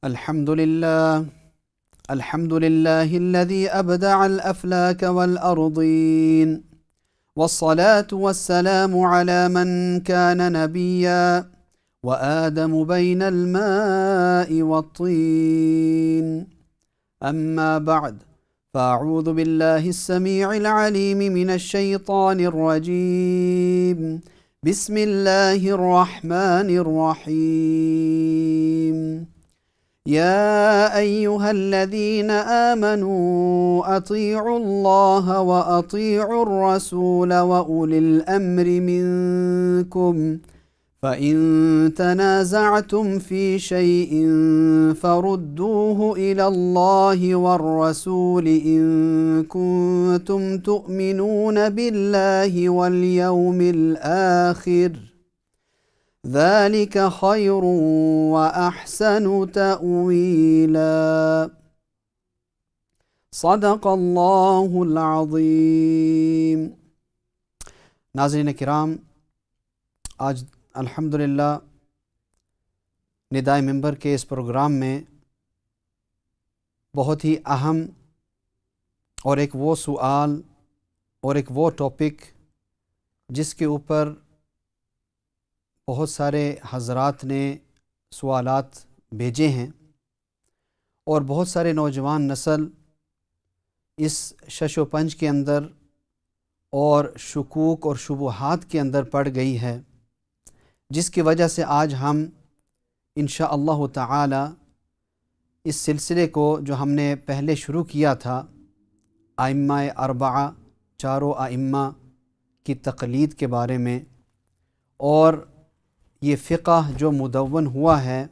الحمد لله الذي أبدع الأفلاك والأرضين، والصلاة والسلام على من كان نبيا وآدم بين الماء والطين. أما بعد، فأعوذ بالله السميع العليم من الشيطان الرجيم. بسم الله الرحمن الرحيم. يا أيها الذين آمنوا أطيعوا الله وأطيعوا الرسول وأولي الأمر منكم، فإن تنازعتم في شيء فردوه إلى الله والرسول إن كنتم تؤمنون بالله واليوم الآخر، ذلك خير وأحسن تأويلا. صدق اللہ العظیم. ناظرین کرام، آج الحمدللہ ندائے منبر کے اس پروگرام میں بہت ہی اہم اور ایک وہ سوال اور ایک وہ ٹاپک جس کے اوپر بہت سارے حضرات نے سوالات بھیجے ہیں اور بہت سارے نوجوان نسل اس شش و پنج کے اندر اور شکوک اور شبہات کے اندر پڑ گئی ہے، جس کی وجہ سے آج ہم انشاءاللہ تعالی اس سلسلے کو جو ہم نے پہلے شروع کیا تھا، ائمہ اربعہ، چاروں ائمہ کی تقلید کے بارے میں، اور یہ فقہ جو مدون ہوا ہے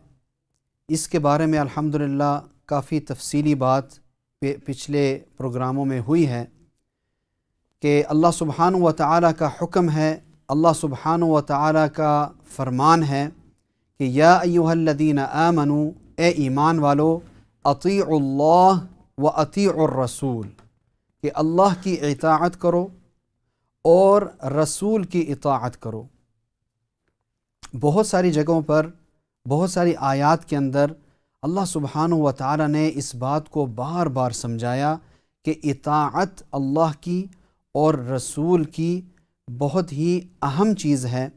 اس کے بارے میں الحمدللہ کافی تفصیلی بات پچھلے پروگراموں میں ہوئی ہے کہ اللہ سبحانہ و تعالیٰ کا حکم ہے، اللہ سبحانہ و تعالیٰ کا فرمان ہے کہ یا ایہا الذین آمنوا، اے ایمان والو، اطیعوا اللہ و اطیعوا الرسول، کہ اللہ کی اطاعت کرو اور رسول کی اطاعت کرو. بہت ساری جگہوں پر، بہت ساری آیات کے اندر اللہ سبحانہ و تعالیٰ نے اس بات کو بار بار سمجھایا کہ اطاعت اللہ کی اور رسول کی بہت ہی اہم چیز ہے،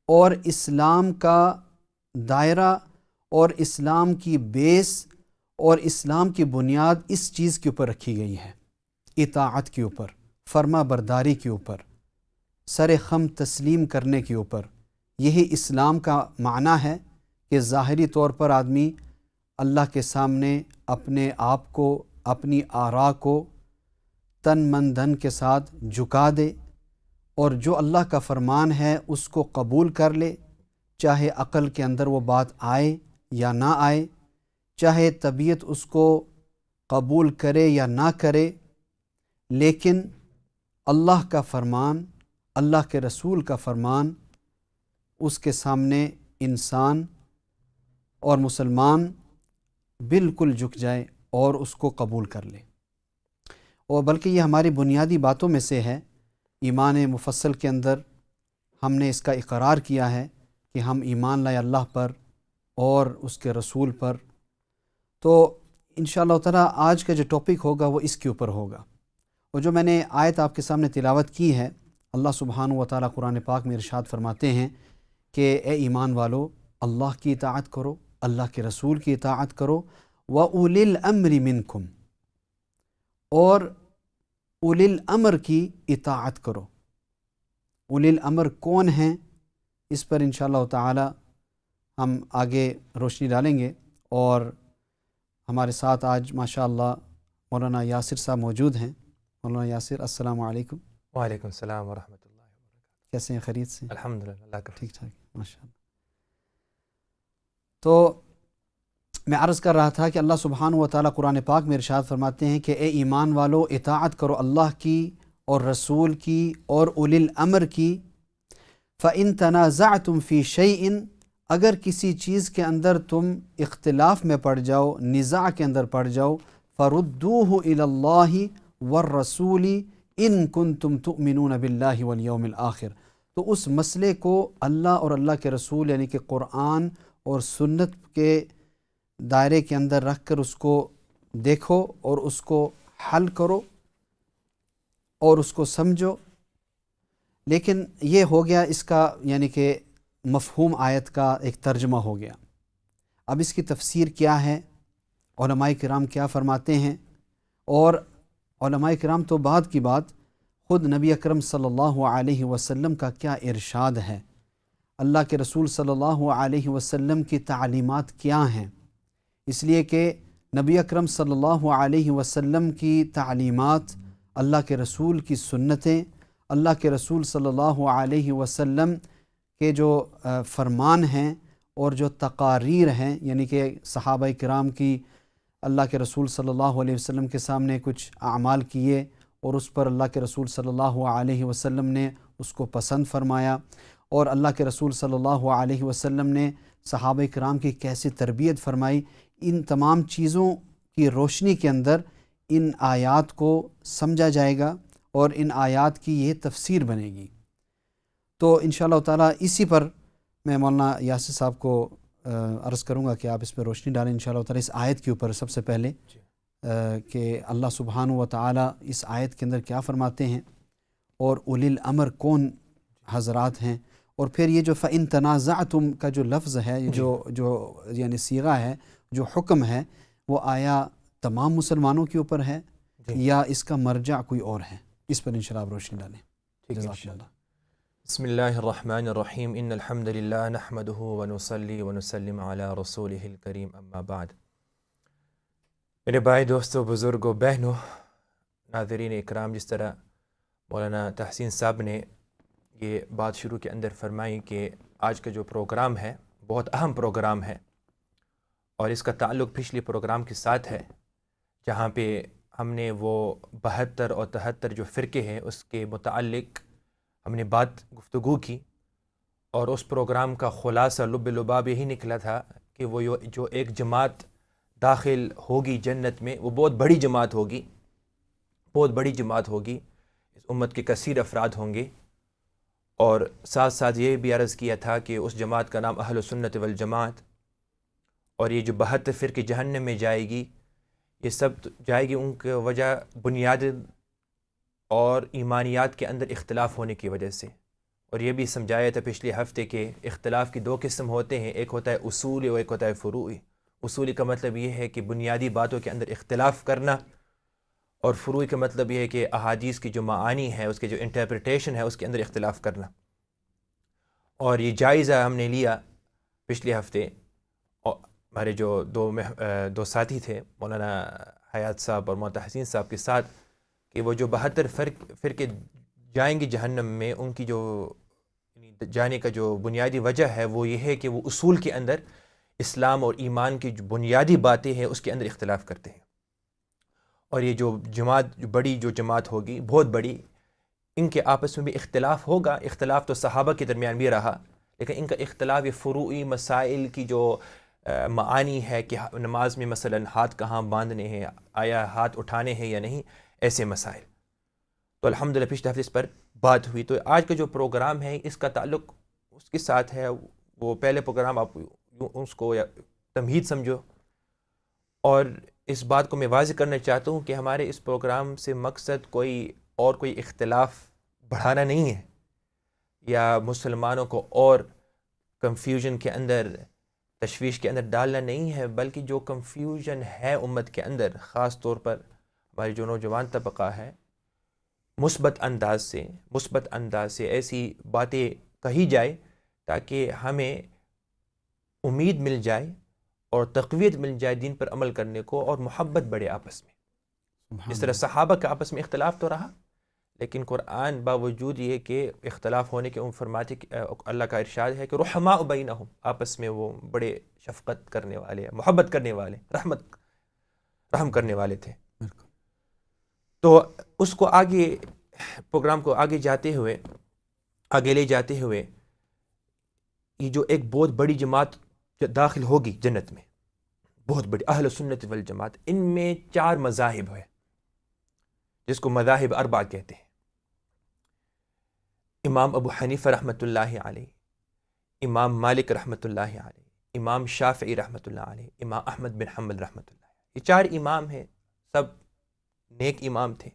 اور اسلام کا دائرہ اور اسلام کی بیس اور اسلام کی بنیاد اس چیز کے اوپر رکھی گئی ہے، اطاعت کے اوپر، فرما برداری کے اوپر، سر خم تسلیم کرنے کے اوپر. یہی اسلام کا معنی ہے کہ ظاہری طور پر آدمی اللہ کے سامنے اپنے آپ کو، اپنی آراء کو تن من دھن کے ساتھ جھکا دے اور جو اللہ کا فرمان ہے اس کو قبول کر لے، چاہے عقل کے اندر وہ بات آئے یا نہ آئے، چاہے طبیعت اس کو قبول کرے یا نہ کرے، لیکن اللہ کا فرمان، اللہ کے رسول کا فرمان، اس کے سامنے انسان اور مسلمان بالکل جھک جائے اور اس کو قبول کر لے. اور بلکہ یہ ہماری بنیادی باتوں میں سے ہے. ایمان مفصل کے اندر ہم نے اس کا اقرار کیا ہے کہ ہم ایمان لائے اللہ پر اور اس کے رسول پر. تو انشاءاللہ تعالی آج کا جو ٹاپک ہوگا وہ اس کے اوپر ہوگا. اور جو میں نے آیت آپ کے سامنے تلاوت کی ہے، اللہ سبحانہ و تعالی قرآن پاک میں ارشاد فرماتے ہیں کہ اے ایمان والو، اللہ کی اطاعت کرو، اللہ کے رسول کی اطاعت کرو، وَأُولِي الْأَمْرِ مِنْكُمْ، اور اولی الامر کی اطاعت کرو. اولی الامر کون ہیں اس پر انشاءاللہ تعالی ہم آگے روشنی ڈالیں گے. اور ہمارے ساتھ آج ماشاءاللہ مولانا یاسر صاحب موجود ہیں. مولانا یاسر، السلام علیکم. وعلیکم السلام ورحمۃ اللہ وبرکاتہ. کیسے ہیں؟ خیریت سے؟ الحمدللہ، اللہ کا ٹھیک ٹھاک ماشاءاللہ. تو میں عرض کر رہا تھا کہ اللہ سبحانہ و تعالیٰ قرآن پاک میں ارشاد فرماتے ہیں کہ اے ایمان والو، اطاعت کرو اللہ کی اور رسول کی اور اولی الامر کی. فَإِن تَنَازَعْتُمْ فِي شَيْءٍ، اگر کسی چیز کے اندر تم اختلاف میں پڑ جاؤ، نزاع کے اندر پڑ جاؤ، فَرُدُّوهُ إِلَى اللَّهِ وَالرَّسُولِ إِن كُنتُمْ تُؤْمِنُونَ بِاللَّهِ وَالْيَوْمِ الْآخِرِ. تو اس مسئلے کو اللہ اور اللہ کے رسول یعنی کہ قرآن اور سنت کے دائرے کے اندر رکھ کر اس کو دیکھو اور اس کو حل کرو اور اس کو سمجھو۔ لیکن یہ ہو گیا اس کا یعنی کہ مفہوم آیت کا ایک ترجمہ ہو گیا۔ اب اس کی تفسیر کیا ہے، علماء کرام کیا فرماتے ہیں، اور علماء کرام تو بعد کی بات، خود نبی اکرم صلی اللہ علیہ وسلم کا کیا ارشاد ہے، اللہ کے رسول صلی اللہ علیہ وسلم کی تعلیمات کیا ہیں۔ اس لیے کہ نبی اکرم صلی اللہ علیہ وسلم کی تعلیمات، اللہ کے رسول کی سنتیں، اللہ کے رسول صلی اللہ علیہ وسلم کے جو فرمان ہیں اور جو تقاریر ہیں، یعنی کہ صحابہ کرام کی اللہ کے رسول صلی اللہ علیہ وسلم کے سامنے کچھ اعمال کیے اور اس پر اللہ کے رسول صلی اللہ علیہ وسلم نے اس کو پسند فرمایا، اور اللہ کے رسول صلی اللہ علیہ وسلم نے صحابہ کرام کی کیسی تربیت فرمائی، ان تمام چیزوں کی روشنی کے اندر ان آیات کو سمجھا جائے گا اور ان آیات کی یہ تفسیر بنے گی۔ تو انشاءاللہ تعالیٰ اسی پر میں مولانا یاسر صاحب کو عرض کروں گا کہ آپ اس پہ روشنی ڈالیں انشاءاللہ تعالیٰ اس آیت کے اوپر سب سے پہلے، کہ اللہ سبحانہ و تعالیٰ اس آیت کے اندر کیا فرماتے ہیں اور اولی الامر کون حضرات ہیں، اور پھر یہ جو فَإِن تَنَازَعْتُمْ کا جو لفظ ہے، جو یعنی صیغہ ہے، جو حکم ہے، وہ آیا تمام مسلمانوں کے اوپر ہے یا اس کا مرجع کوئی اور ہے؟ اس پر انشاءاللہ آپ روشنی ڈالیں۔ جزاک اللہ۔ بسم اللہ الرحمن الرحیم، ان الحمد للہ نحمدہ ونصلی ونسلم علی رسولہ الکریم، اما بعد۔ میرے بھائی، دوستوں، بزرگوں، بہنوں، ناظرین اکرام، جس طرح مولانا تحسین صاحب نے یہ بات شروع کے اندر فرمائی کہ آج کا جو پروگرام ہے بہت اہم پروگرام ہے، اور اس کا تعلق پچھلی پروگرام کے ساتھ ہے، جہاں پہ ہم نے وہ 72 اور 73 جو فرقے ہیں اس کے متعلق ہم نے گفتگو کی، اور اس پروگرام کا خلاصہ لب لباب یہی نکلا تھا کہ وہ جو ایک جماعت داخل ہوگی جنت میں، وہ بہت بڑی جماعت ہوگی، بہت بڑی جماعت ہوگی، اس امت کے کثیر افراد ہوں گے، اور ساتھ ساتھ یہ بھی عرض کیا تھا کہ اس جماعت کا نام اہل سنت والجماعت، اور یہ جو 72 فرقے جہنم میں جائے گی، یہ سب جائے گی ان کی وجہ بنیاد اور ایمانیات کے اندر اختلاف ہونے کی وجہ سے۔ اور یہ بھی سمجھایا تھا پچھلے ہفتے کہ اختلاف کی 2 قسم ہوتے ہیں، ایک ہوتا ہے اصولی اور ایک ہوتا ہے فروعی۔ اصولی کا مطلب یہ ہے کہ بنیادی باتوں کے اندر اختلاف کرنا، اور فروعی کا مطلب یہ ہے کہ احادیث کی جو معانی ہے، اس کے جو انٹرپریٹیشن ہے، اس کے اندر اختلاف کرنا۔ اور یہ جائزہ ہم نے لیا پچھلے ہفتے، ہمارے جو دو ساتھی تھے، مولانا حیات صاحب اور مولانا تحسین صاحب کے ساتھ، کہ وہ جو 72 فرقے جائیں گے جہنم میں، ان کی جو جانے کا جو بنیادی وجہ ہے وہ یہ ہے کہ وہ اصول کے اندر اسلام اور ایمان کی جو بنیادی باتیں ہیں اس کے اندر اختلاف کرتے ہیں۔ اور یہ جو جماعت، جو بڑی جو جماعت ہوگی، بہت بڑی، ان کے آپس میں بھی اختلاف ہوگا۔ اختلاف تو صحابہ کے درمیان بھی رہا، لیکن ان کا اختلاف یہ فروعی مسائل کی جو معانی ہے کہ نماز میں مثلا ہاتھ کہاں باندھنے ہیں، آیا ہاتھ اٹھانے ہیں یا نہیں، ایسے مسائل۔ تو الحمدللہ پچھلے ہفتے اس پر بات ہوئی۔ تو آج کا جو پروگرام ہے اس کا تعلق اس کے ساتھ ہے، وہ پہلے پروگرام آپ اس کو تمہید سمجھو، اور اس بات کو میں واضح کرنا چاہتا ہوں کہ ہمارے اس پروگرام سے مقصد کوئی اختلاف بڑھانا نہیں ہے، یا مسلمانوں کو اور کنفیوژن کے اندر، تشویش کے اندر ڈالنا نہیں ہے، بلکہ جو کنفیوژن ہے امت کے اندر، خاص طور پر ہماری جو نوجوان طبقہ ہے، مثبت انداز سے ایسی باتیں کہی جائے تاکہ ہمیں امید مل جائے اور تقویت مل جائے دین پر عمل کرنے کو، اور محبت بڑھے آپس میں۔ اس طرح صحابہ کے آپس میں اختلاف تو رہا، لیکن قرآن باوجود یہ کہ اختلاف ہونے کے فرماتے، اللہ کا ارشاد ہے کہ رحماء بینہم، آپس میں وہ بڑے شفقت کرنے والے، محبت کرنے والے، رحم کرنے والے تھے۔ تو اس کو آگے، پروگرام کو آگے لے جاتے ہوئے یہ جو ایک بہت بڑی جماعت داخل ہوگی جنت میں، بہت بڑی اہل سنت والجماعت، ان میں 4 مذاہب ہیں جس کو مذاہب 4 کہتے ہیں۔ امام ابو حنیفہ رحمۃ اللہ علیہ، امام مالک رحمۃ اللہ علیہ، امام شافعی رحمۃ اللہ علیہ، امام احمد بن حنبل رحمۃ اللہ علیہ، یہ 4 امام ہیں، سب نیک امام تھے.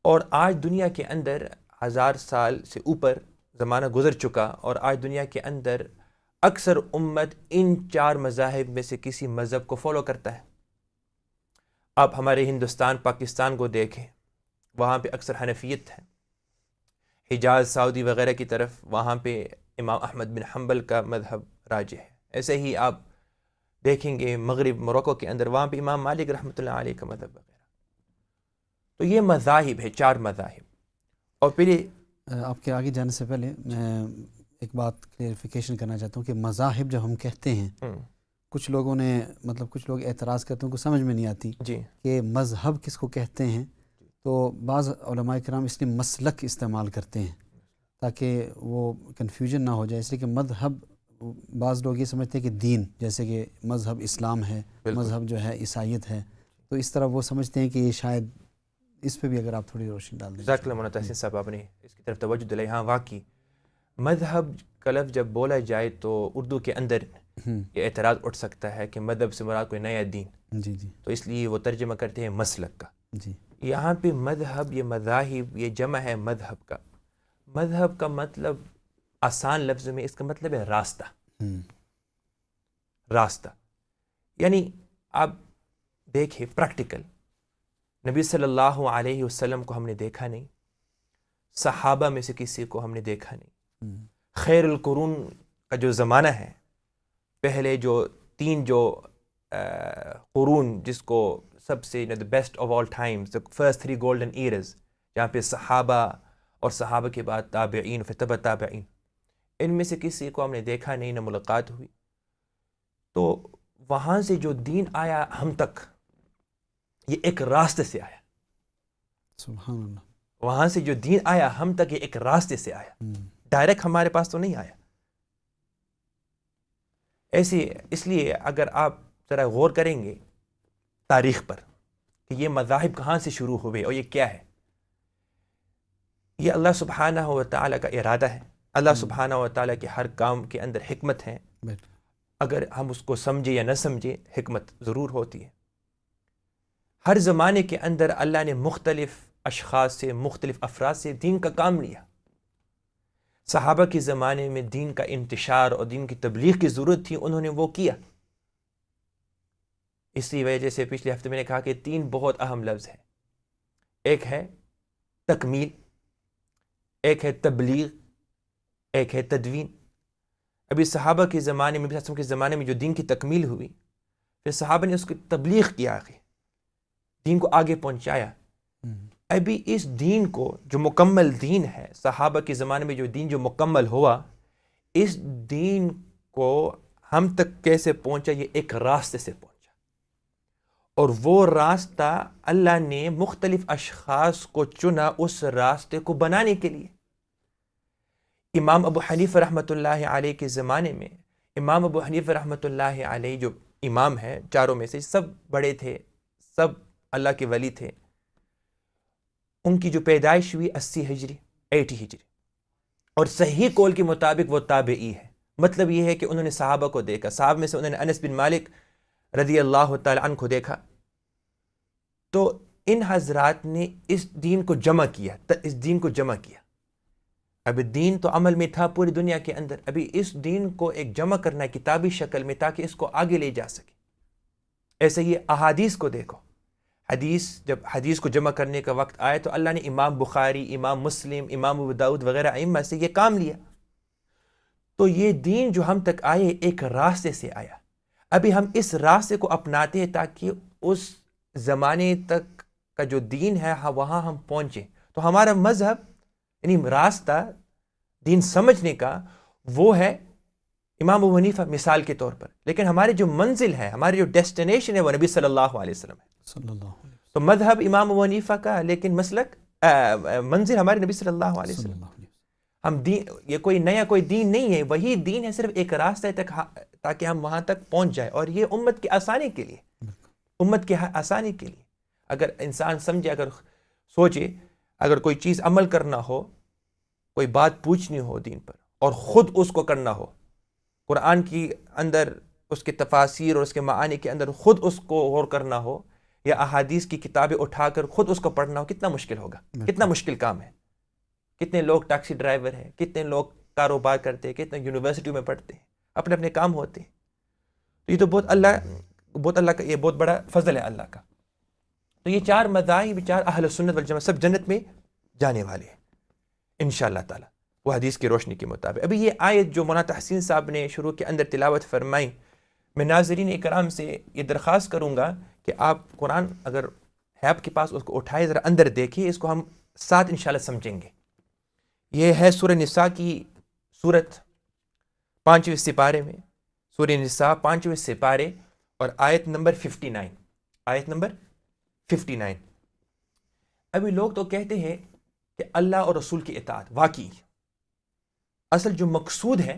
اور آج دنیا کے اندر 1000 سال سے اوپر زمانہ گزر چکا، اور آج دنیا کے اندر اکثر امت ان 4 مذاہب میں سے کسی مذہب کو فالو کرتا ہے. آپ ہمارے ہندوستان پاکستان کو دیکھیں، وہاں پہ اکثر حنفیت ہے. حجاز سعودی وغیرہ کی طرف وہاں پہ امام احمد بن حنبل کا مذہب راجح ہے. ایسے ہی آپ دیکھیں گے مغرب موروکو کے اندر، وہاں پہ امام مالک رحمۃ اللہ علیہ کا مذہب وغیرہ. تو یہ مذاہب ہے، 4 مذاہب. اور پھر آپ کے آگے جانے سے پہلے میں ایک بات کلیئرفیکیشن کرنا چاہتا ہوں کہ مذاہب جب ہم کہتے ہیں، کچھ لوگوں نے کچھ لوگ اعتراض کرتے ہیں، کو سمجھ میں نہیں آتی جی کہ مذہب کس کو کہتے ہیں. تو بعض علماء کرام اس لیے مسلک استعمال کرتے ہیں تاکہ وہ کنفیوژن نہ ہو جائے. اس لیے کہ مذہب بعض لوگ یہ سمجھتے ہیں کہ دین، جیسے کہ مذہب اسلام ہے، مذہب جو ہے عیسائیت ہے، تو اس طرح وہ سمجھتے ہیں کہ یہ شاید اس پہ بھی اگر آپ تھوڑی روشنی ڈال دیں. جزاک اللہ مولانا تحسین صاحب، آپ نے اس کی طرف توجہ دلائی. ہاں واقعی مذہب کا لفظ جب بولا جائے تو اردو کے اندر یہ اعتراض اٹھ سکتا ہے کہ مذہب سے مراد کوئی نیا دین. جی جی. تو اس لیے وہ ترجمہ کرتے ہیں مسلک کا. جی. یہاں پہ مذہب، یہ مذاہب، یہ جمع ہے مذہب کا. مذہب کا مطلب آسان لفظ میں اس کا مطلب ہے راستہ. راستہ یعنی آپ دیکھیں پریکٹیکل، نبی صلی اللہ علیہ وسلم کو ہم نے دیکھا نہیں، صحابہ میں سے کسی کو ہم نے دیکھا نہیں. خیر القرون کا جو زمانہ ہے، پہلے جو 3 قرون جس کو سب سے the best of all times, the first 3 golden eras، جہاں پہ صحابہ اور صحابہ کے بعد تابعین، پھر تبع تابعین، ان میں سے کسی کو ہم نے دیکھا نہیں، نہ ملاقات ہوئی. تو وہاں سے جو دین آیا ہم تک، یہ ایک راستے سے آیا. سبحان اللہ. وہاں سے جو دین آیا ہم تک، یہ ایک راستے سے آیا، ڈائریکٹ ہمارے پاس تو نہیں آیا. ایسے اس لیے اگر آپ ذرا غور کریں گے تاریخ پر کہ یہ مذاہب کہاں سے شروع ہوئے اور یہ کیا ہے، یہ اللہ سبحانہ و تعالیٰ کا ارادہ ہے. اللہ سبحانہ و تعالیٰ کے ہر کام کے اندر حکمت ہے. اگر ہم اس کو سمجھے یا نہ سمجھے، حکمت ضرور ہوتی ہے. ہر زمانے کے اندر اللہ نے مختلف اشخاص سے، مختلف افراد سے دین کا کام لیا. صحابہ کے زمانے میں دین کا انتشار اور دین کی تبلیغ کی ضرورت تھی، انہوں نے وہ کیا. اسی وجہ سے پچھلے ہفتے میں نے کہا کہ 3 بہت اہم لفظ ہیں. ایک ہے تکمیل، ایک ہے تبلیغ، ایک ہے تدوین. ابھی صحابہ کے زمانے میں، بھی کے زمانے میں جو دین کی تکمیل ہوئی، پھر صحابہ نے اس کی تبلیغ کیا، آگے دین کو آگے پہنچایا. ابھی اس دین کو جو مکمل دین ہے، صحابہ کے زمانے میں جو دین جو مکمل ہوا، اس دین کو ہم تک کیسے پہنچا؟ یہ ایک راستے سے پہنچا، اور وہ راستہ اللہ نے مختلف اشخاص کو چنا اس راستے کو بنانے کے لیے. امام ابو حنیفہ رحمۃ اللہ علیہ کے زمانے میں، امام ابو حنیفہ رحمۃ اللہ علیہ جو امام ہیں 4 میں سے، سب بڑے تھے، سب اللہ کے ولی تھے. ان کی جو پیدائش ہوئی 80 ہجری، اور صحیح قول کے مطابق وہ تابعی ہے. مطلب یہ ہے کہ انہوں نے صحابہ کو دیکھا. صحابہ میں سے انہوں نے انس بن مالک رضی اللہ تعالی عنہ کو دیکھا. تو ان حضرات نے اس دین کو جمع کیا، اب دین تو عمل میں تھا پوری دنیا کے اندر، ابھی اس دین کو ایک جمع کرنا ہے کتابی شکل میں تاکہ اس کو آگے لے جا سکے. ایسے ہی احادیث کو دیکھو، جب حدیث کو جمع کرنے کا وقت آئے تو اللہ نے امام بخاری، امام مسلم، امام ابو داؤد وغیرہ ائمہ سے یہ کام لیا. تو یہ دین جو ہم تک آئے ایک راستے سے آیا. ابھی ہم اس راستے کو اپناتے ہیں تاکہ اس زمانے تک کا جو دین ہے وہاں ہم پہنچیں. تو ہمارا مذہب یعنی راستہ دین سمجھنے کا وہ ہے امام ابو حنیفہ مثال کے طور پر، لیکن ہماری جو منزل ہے، ہماری جو ڈیسٹینیشن ہے وہ نبی صلی اللہ علیہ وسلم ہے. تو مذہب امام ابو حنیفہ کا، لیکن مسلک منزل ہمارے نبی صلی اللہ علیہ وسلم. ہم دین، یہ کوئی دین نہیں ہے، وہی دین ہے، صرف ایک راستہ ہے تاکہ ہم وہاں تک پہنچ جائیں. اور یہ امت کی آسانی کے لیے، اگر انسان سمجھے، اگر سوچے، اگر کوئی چیز عمل کرنا ہو، کوئی بات پوچھنی ہو دین پر اور خود اس کو کرنا ہو، قرآن کی اندر اس کے تفاسیر اور اس کے معانی کے اندر خود اس کو غور کرنا ہو یا احادیث کی کتابیں اٹھا کر خود اس کو پڑھنا ہو، کتنا مشکل ہوگا، کتنا مشکل کام ہے. کتنے لوگ ٹیکسی ڈرائیور ہیں، کتنے لوگ کاروبار کرتے ہیں، کتنے یونیورسٹیوں میں پڑھتے ہیں، اپنے اپنے کام ہوتے ہیں. تو یہ تو بہت اللہ کا یہ بہت بڑا فضل ہے اللہ کا. تو یہ 4 مذاہب، 4 اہل سنت والجماعت سب جنت میں جانے والے ہیں انشاءاللہ تعالی، وہ حدیث کی روشنی کے مطابق. ابھی یہ آیت جو مولانا تحسین صاحب نے شروع کے اندر تلاوت فرمائی، میں ناظرین اکرام سے یہ درخواست کروں گا کہ آپ قرآن اگر ہے آپ کے پاس اس کو اٹھائے، ذرا اندر دیکھیں، اس کو ہم ساتھ انشاءاللہ سمجھیں گے. یہ ہے سورہ نساء کی سورت 5ویں سپارے میں، سورہ نساء 5ویں سپارے اور آیت نمبر 59. آیت نمبر 59. ابھی لوگ تو کہتے ہیں کہ اللہ اور رسول کی اطاعت، واقعی اصل جو مقصود ہے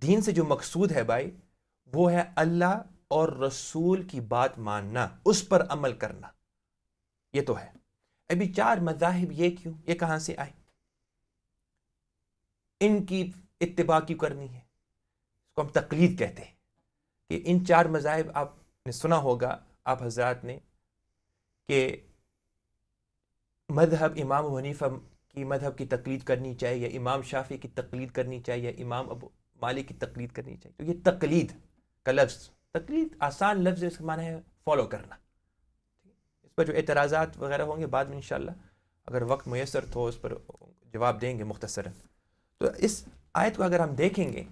دین سے، جو مقصود ہے بھائی، وہ ہے اللہ اور رسول کی بات ماننا، اس پر عمل کرنا. یہ تو ہے. ابھی 4 مذاہب یہ کیوں، یہ کہاں سے آئے، ان کی اتباع کیوں کرنی ہے؟ اس کو ہم تقلید کہتے ہیں. کہ ان 4 مذاہب آپ نے سنا ہوگا آپ حضرات نے کہ مذہب امام ابو حنیفہ کی مذہب کی تقلید کرنی چاہیے، یا امام شافعی کی تقلید کرنی چاہیے، یا امام ابو مالک کی تقلید کرنی چاہیے. تو یہ تقلید کا لفظ، تقلید آسان لفظ ہے، اس کا معنی ہے فالو کرنا. اس پر جو اعتراضات وغیرہ ہوں گے بعد میں انشاءاللہ اگر وقت میسر تو اس پر جواب دیں گے مختصراً. تو اس آیت کو اگر ہم دیکھیں گے،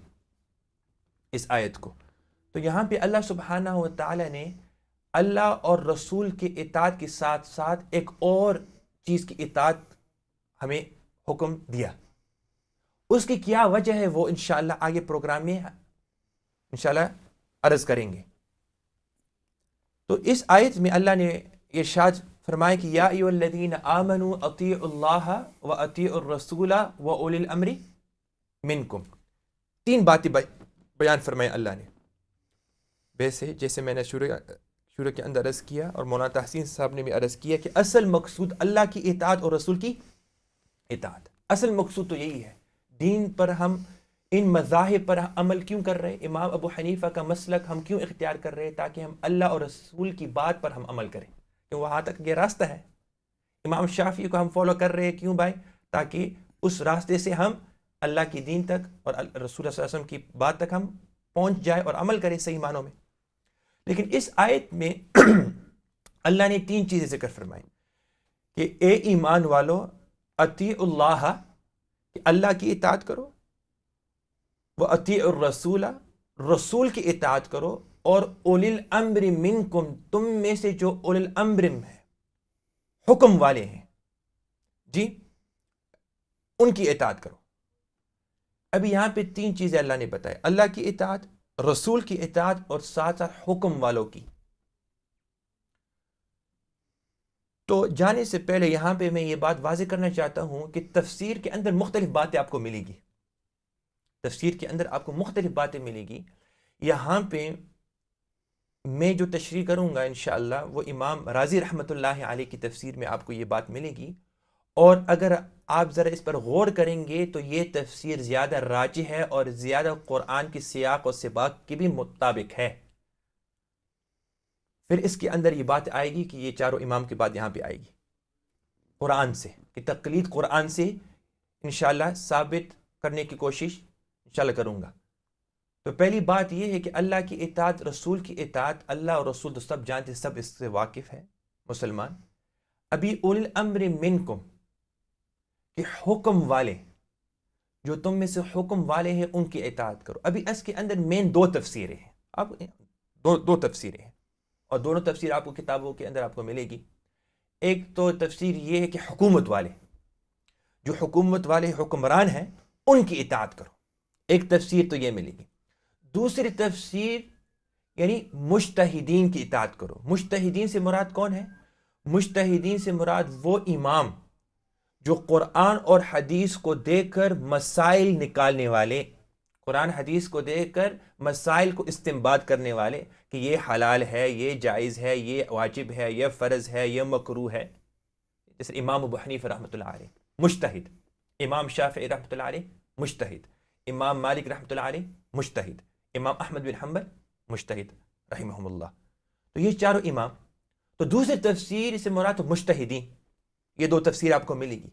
اس آیت کو، تو یہاں پہ اللہ سبحانہ و تعالی نے اللہ اور رسول کے اطاعت کے ساتھ ساتھ ایک اور چیز کی اطاعت ہمیں حکم دیا. اس کی کیا وجہ ہے وہ انشاءاللہ آگے پروگرام میں انشاءاللہ عرض کریں گے. تو اس آیت میں اللہ نے ارشاد فرمایا کہ یا ایھا الذین آمنوا اطیعوا اللہ و اطیعوا الرسول و اولی الامر منکم. 3 باتیں بیان فرمائی اللہ نے. ویسے جیسے میں نے شروع کے اندر عرض کیا اور مولانا تحسین صاحب نے بھی عرض کیا کہ اصل مقصود اللہ کی اطاعت اور رسول کی اطاعت. اصل مقصود تو یہی ہے. دین پر ہم ان مذاہب پر عمل کیوں کر رہے ہیں، امام ابو حنیفہ کا مسلک ہم کیوں اختیار کر رہے ہیں، تاکہ ہم اللہ اور رسول کی بات پر ہم عمل کریں، کہ وہاں تک یہ راستہ ہے. امام شافعی کو ہم فالو کر رہے ہیں کیوں بھائی، تاکہ اس راستے سے ہم اللہ کی دین تک اور رسول صلی اللہ علیہ وسلم کی بات تک ہم پہنچ جائے اور عمل کریں صحیح معنوں میں. لیکن اس آیت میں اللہ نے 3 چیزیں ذکر فرمائی کہ اے ایمان والو، اطیعوا اللہ، کہ اللہ کی اطاعت کرو، وہ اطیعوا الرسول، رسول کی اطاعت کرو، اور اولی الامر منکم، تم میں سے جو اولی الامر ہے، حکم والے ہیں جی، ان کی اطاعت کرو. ابھی یہاں پہ 3 چیزیں اللہ نے بتائی، اللہ کی اطاعت، رسول کی اطاعت، اور ساتھ ساتھ حکم والوں کی. تو جانے سے پہلے یہاں پہ میں یہ بات واضح کرنا چاہتا ہوں کہ تفسیر کے اندر مختلف باتیں آپ کو ملے گی. تفسیر کے اندر آپ کو مختلف باتیں ملے گی. یہاں پہ میں جو تشریح کروں گا انشاءاللہ وہ امام رازی رحمۃ اللہ علیہ کی تفسیر میں آپ کو یہ بات ملے گی. اور اگر آپ ذرا اس پر غور کریں گے تو یہ تفسیر زیادہ راجح ہے اور زیادہ قرآن کی سیاق اور سباق کے بھی مطابق ہے. پھر اس کے اندر یہ بات آئے گی کہ یہ 4 امام کی بات یہاں پہ آئے گی قرآن سے، کہ تقلید قرآن سے انشاءاللہ ثابت کرنے کی کوشش انشاءاللہ کروں گا. تو پہلی بات یہ ہے کہ اللہ کی اطاعت، رسول کی اطاعت، اللہ اور رسول تو سب جانتے، سب اس سے واقف ہے مسلمان. ابھی اولی الامر منکم، کہ حکم والے، جو تم میں سے حکم والے ہیں ان کی اطاعت کرو. ابھی اس کے اندر مین 2 تفسیریں ہیں. اب 2 تفسیریں ہیں، اور دونوں تفسیر آپ کو کتابوں کے اندر آپ کو ملے گی. ایک تو تفسیر یہ ہے کہ حکومت والے، جو حکومت والے حکمران ہیں ان کی اطاعت کرو. ایک تفسیر تو یہ ملے گی. دوسری تفسیر یعنی مجتہدین کی اطاعت کرو. مجتہدین سے مراد کون ہے؟ مجتہدین سے مراد وہ امام جو قرآن اور حدیث کو دیکھ کر مسائل نکالنے والے، قرآن حدیث کو دیکھ کر مسائل کو استنباط کرنے والے، کہ یہ حلال ہے، یہ جائز ہے، یہ واجب ہے، یہ فرض ہے، یہ مکروہ ہے. جیسے امام ابو حنیفہ رحمۃ اللہ علیہ مجتہد، امام شافعی رحمۃ اللہ علیہ مجتہد، امام مالک رحمۃ اللہ علیہ مجتہد، امام احمد بن حنبل مجتہد رحمہم اللہ. تو یہ چاروں امام. تو دوسری تفسیر سے مراد مجتہدین، یہ دو تفسیر آپ کو ملے گی.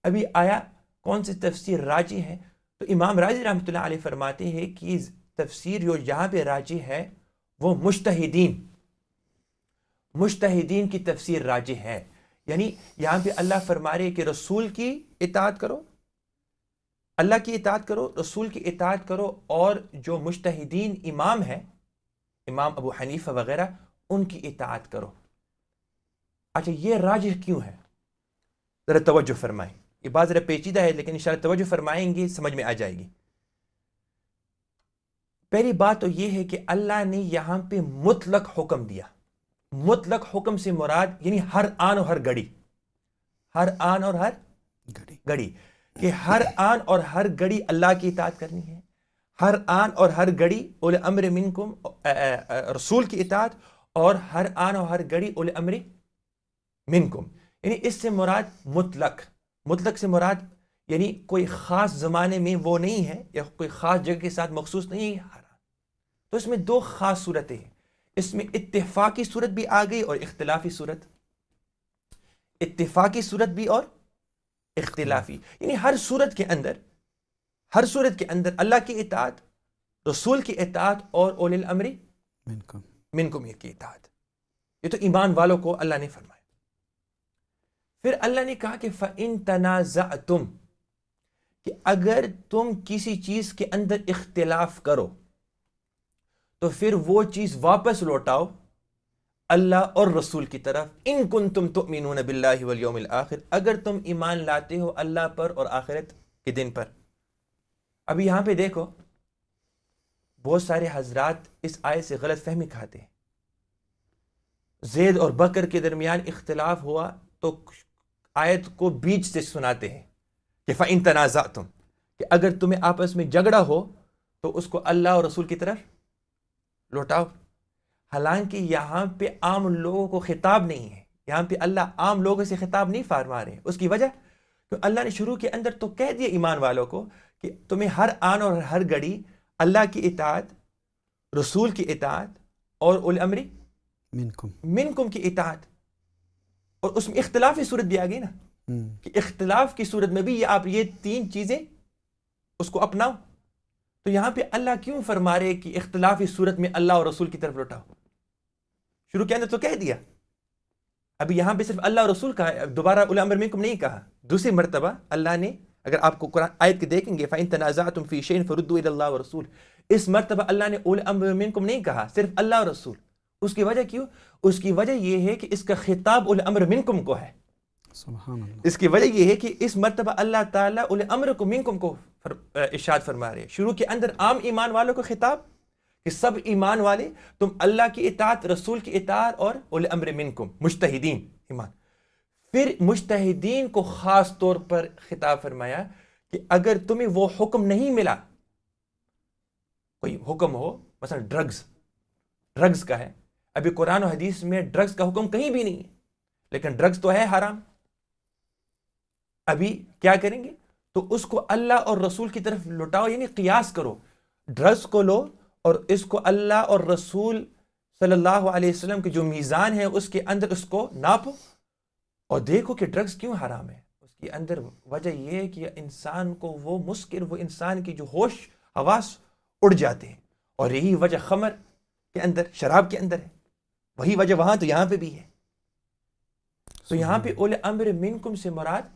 ابھی آیا کون سی تفسیر راجی ہے؟ تو امام راضی رحمۃ اللہ علیہ فرماتے ہیں کہ تفسیر جو یہاں پہ راجی ہے وہ مجتہدین کی تفسیر راجی ہے. یعنی یہاں پہ اللہ فرما رہے کہ رسول کی اطاعت کرو، اللہ کی اطاعت کرو، رسول کی اطاعت کرو، اور جو مجتہدین امام ہیں، امام ابو حنیفہ وغیرہ، ان کی اطاعت کرو. اچھا یہ راجح کیوں ہے؟ ذرا توجہ فرمائیں. یہ بات ذرا پیچیدہ ہے لیکن انشاءاللہ توجہ فرمائیں گے سمجھ میں آ جائے گی. پہلی بات تو یہ ہے کہ اللہ نے یہاں پہ مطلق حکم دیا. مطلق حکم سے مراد یعنی ہر آن اور ہر گھڑی، ہر آن اور ہر گھڑی، کہ ہر آن اور ہر گھڑی اللہ کی اطاعت کرنی ہے. ہر آن اور ہر گھڑی اولی امر منکم، رسول کی اطاعت، اور ہر آن اور ہر گھڑی اولی امر منکم. یعنی اس سے مراد مطلق سے مراد یعنی کوئی خاص زمانے میں وہ نہیں ہے یا کوئی خاص جگہ کے ساتھ مخصوص نہیں ہے. تو اس میں دو خاص صورتیں ہیں. اس میں اتفاقی صورت بھی آ گئی اور اختلافی صورت. اتفاقی صورت بھی اور اختلافی، یعنی ہر صورت کے اندر اللہ کی اطاعت، رسول کی اطاعت اور اولی الامر منکم کی اطاعت. یہ تو ایمان والوں کو اللہ نے فرمایا. پھر اللہ نے کہا کہ فَإِن تَنَازَعْتُمْ، کہ اگر تم کسی چیز کے اندر اختلاف کرو تو پھر وہ چیز واپس لوٹاؤ اللہ اور رسول کی طرف. ان کنتم تؤمنون باللہ والیوم الآخر، اگر تم ایمان لاتے ہو اللہ پر اور آخرت کے دن پر. ابھی یہاں پہ دیکھو بہت سارے حضرات اس آیت سے غلط فہمی کھاتے ہیں. زید اور بکر کے درمیان اختلاف ہوا تو آیت کو بیچ سے سناتے ہیں کہ فَإِن تَنَازَعْتُمْ، کہ اگر تمہیں آپس میں جھگڑا ہو تو اس کو اللہ اور رسول کی طرف لوٹاؤ. حالانکہ یہاں پہ عام لوگوں کو خطاب نہیں ہے، یہاں پہ اللہ عام لوگوں سے خطاب نہیں فرما رہے ہیں. اس کی وجہ تو اللہ نے شروع کے اندر تو کہہ دیا ایمان والوں کو کہ تمہیں ہر آن اور ہر گھڑی اللہ کی اطاعت، رسول کی اطاعت اور اولی الامر منکم کی اطاعت. اور اس میں اختلافی صورت بھی آ گئی نا، کہ اختلاف کی صورت میں بھی آپ یہ تین چیزیں اس کو اپناؤ. تو یہاں پہ اللہ کیوں فرما رہے کہ اختلافی صورت میں اللہ اور رسول کی طرف لوٹاؤ؟ شروع کے اندر تو کہہ دیا، ابھی یہاں پہ صرف اللہ اور رسول کہا ہے، دوبارہ اولی الامر منکم نہیں کہا. دوسری مرتبہ اللہ نے، اگر آپ کو قرآن آیت کے دیکھیں گے فَإِن تَنَازَعْتُمْ فِي شَيْءٍ فَرُدُّوهُ إِلَى اللَّهِ وَالرَّسُولِ، اس مرتبہ اللہ نے اولی الامر منکم نہیں کہا، صرف اللہ اور رسول. اس کی وجہ کیوں؟ اس کی وجہ یہ ہے کہ اس کا خطاب اولی الامر منکم کو ہے. سبحان اللہ. اس کی وجہ یہ ہے کہ اس مرتبہ اللہ تعالیٰ اولی الامر کو منکم کو ارشاد فرما رہے ہیں. شروع کے اندر عام ایمان والوں کو خطاب کہ سب ایمان والے تم اللہ کی اطاعت، رسول کی اطاعت اور اولی الامر منکم، مجتہدین ایمان. پھر مجتہدین کو خاص طور پر خطاب فرمایا کہ اگر تمہیں وہ حکم نہیں ملا، کوئی حکم ہو مثلا ڈرگز کا ہے، ابھی قرآن و حدیث میں ڈرگز کا حکم کہیں بھی نہیں ہے لیکن ڈرگز تو ہے حرام، ابھی کیا کریں گے؟ تو اس کو اللہ اور رسول کی طرف لوٹاؤ، یعنی قیاس کرو. ڈرگز کو لو اور اس کو اللہ اور رسول صلی اللہ علیہ وسلم کے جو میزان ہے اس کے اندر اس کو ناپو اور دیکھو کہ ڈرگز کیوں حرام ہے. اس کے اندر وجہ یہ ہے کہ انسان کو وہ مسکر، وہ انسان کی جو ہوش حواس اڑ جاتے ہیں، اور یہی وجہ خمر کے اندر، شراب کے اندر ہے، وہی وجہ وہاں تو یہاں پہ بھی ہے. تو یہاں پہ اولی امر منکم سے مراد